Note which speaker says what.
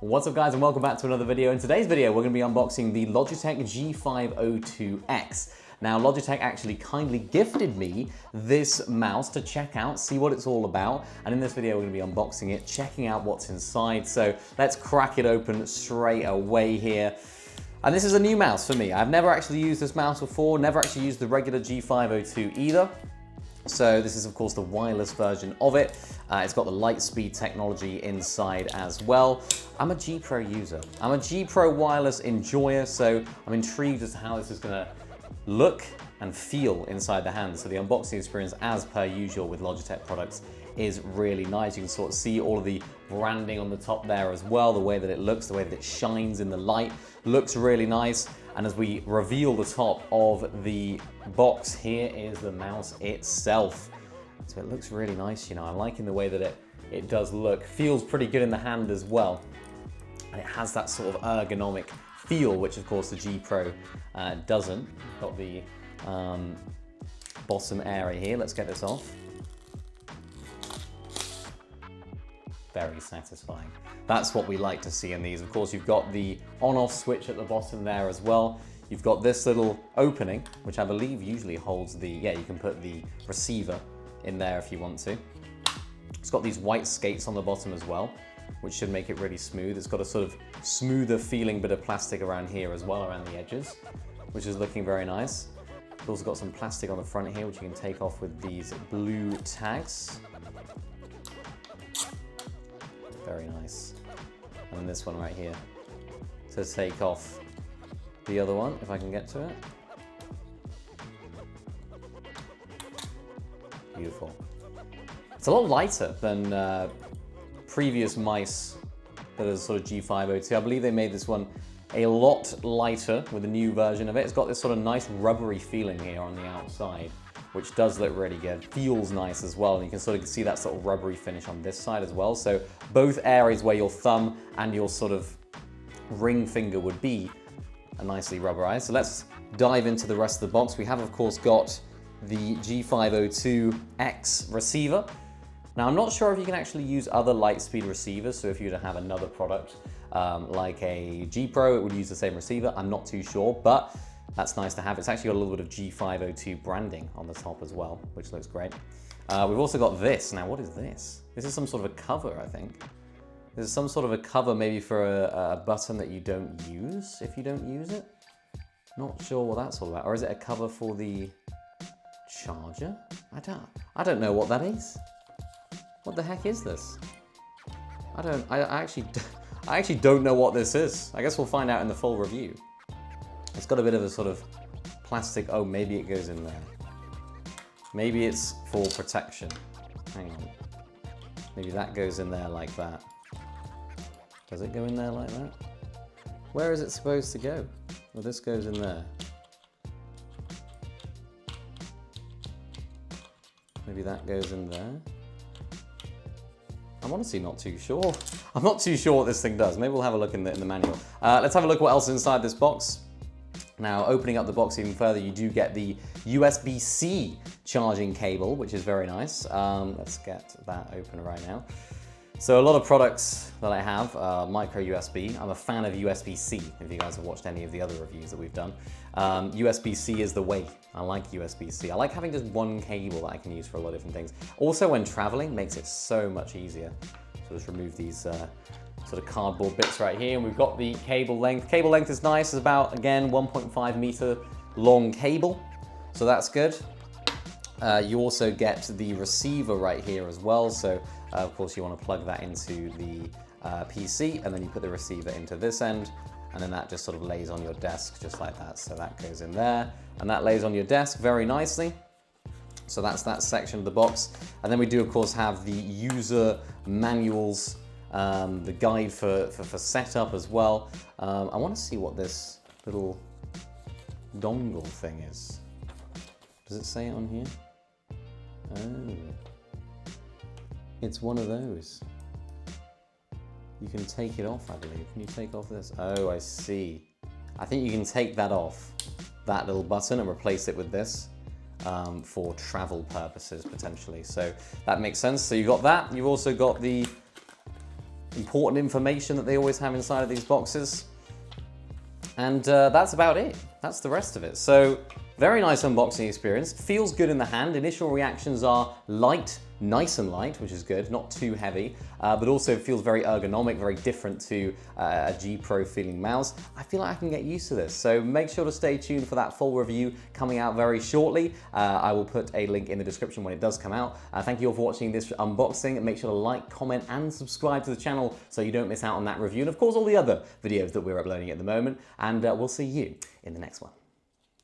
Speaker 1: What's up guys, and welcome back to another video. In today's video we're going to be unboxing the Logitech G502X. Now Logitech actually kindly gifted me this mouse to check out, see what it's all about, and in this video we're going to be unboxing it, checking out what's inside. So let's crack it open straight away here. And this is a new mouse for me. I've never actually used this mouse before, never actually used the regular G502 either. So this is of course the wireless version of it. It's got the LIGHTSPEED technology inside as well. I'm a G Pro user. I'm a G Pro wireless enjoyer, so I'm intrigued as to how this is gonna look and feel inside the hand. So the unboxing experience, as per usual with Logitech products, is really nice. You can sort of see all of the branding on the top there as well, the way that it looks, the way that it shines in the light, looks really nice. And as we reveal the top of the box, here is the mouse itself. So it looks really nice, you know, I'm liking the way that it does look. Feels pretty good in the hand as well. And it has that sort of ergonomic feel, which of course the G Pro doesn't. Got the bottom area here. Let's get this off. Very satisfying. That's what we like to see in these. Of course, you've got the on-off switch at the bottom there as well. You've got this little opening, which I believe usually holds the, you can put the receiver in there if you want to. It's got these white skates on the bottom as well, which should make it really smooth. It's got a sort of smoother feeling bit of plastic around here as well, around the edges, which is looking very nice. It's also got some plastic on the front here, which you can take off with these blue tags. Very nice. And then this one right here to take off the other one, if I can get to it. Beautiful. It's a lot lighter than previous mice that are sort of G502. I believe they made this one a lot lighter with a new version of it. It's got this sort of nice rubbery feeling here on the outside, which does look really good. Feels nice as well, and you can sort of see that sort of rubbery finish on this side as well. So both areas where your thumb and your sort of ring finger would be are nicely rubberized. So let's dive into the rest of the box. We have of course got the G502X receiver. Now I'm not sure if you can actually use other LIGHTSPEED receivers, so if you were to have another product like a G Pro, it would use the same receiver. I'm not too sure, but that's nice to have. It's actually got a little bit of G502 branding on the top as well, which looks great. We've also got this. Now, what is this? This is some sort of a cover, I think. This is some sort of a cover maybe for a button that you don't use if you don't use it. Not sure what that's all about. Or is it a cover for the charger? I don't know what that is. What the heck is this? I actually don't know what this is. I guess we'll find out in the full review. It's got a bit of a sort of plastic, oh, maybe it goes in there. Maybe it's for protection. Hang on. Maybe that goes in there like that. Does it go in there like that? Where is it supposed to go? Well, this goes in there. Maybe that goes in there. I'm honestly not too sure. I'm not too sure what this thing does. Maybe we'll have a look in the manual. Let's have a look what else is inside this box. Now, opening up the box even further, you do get the USB-C charging cable, which is very nice. Let's get that open right now. So a lot of products that I have are micro USB. I'm a fan of USB-C, if you guys have watched any of the other reviews that we've done. USB-C is the way. I like USB-C. I like having just one cable that I can use for a lot of different things. Also, when traveling, makes it so much easier. So just remove these sort of cardboard bits right here, and we've got the cable length. Cable length is nice. It's about, again, 1.5 meter long cable, so that's good. You also get the receiver right here as well, so of course you want to plug that into the PC, and then you put the receiver into this end, and then that just sort of lays on your desk just like that. So that goes in there, and that lays on your desk very nicely. So that's that section of the box. And then we do of course have the user manuals, the guide for setup as well. I want to see what this little dongle thing is. Does it say it on here? Oh, it's one of those. You can take it off, I believe. Can you take off this? Oh, I see. I think you can take that off, that little button, and replace it with this. For travel purposes potentially. So that makes sense. So you've got that. You've also got the important information that they always have inside of these boxes. And that's about it. That's the rest of it. So very nice unboxing experience. Feels good in the hand. Initial reactions are light, nice and light, which is good, not too heavy, but also feels very ergonomic, very different to a G Pro feeling mouse. I feel like I can get used to this. So make sure to stay tuned for that full review coming out very shortly. I will put a link in the description when it does come out. Thank you all for watching this unboxing. Make sure to like, comment, and subscribe to the channel so you don't miss out on that review. And of course, all the other videos that we're uploading at the moment. And we'll see you in the next one.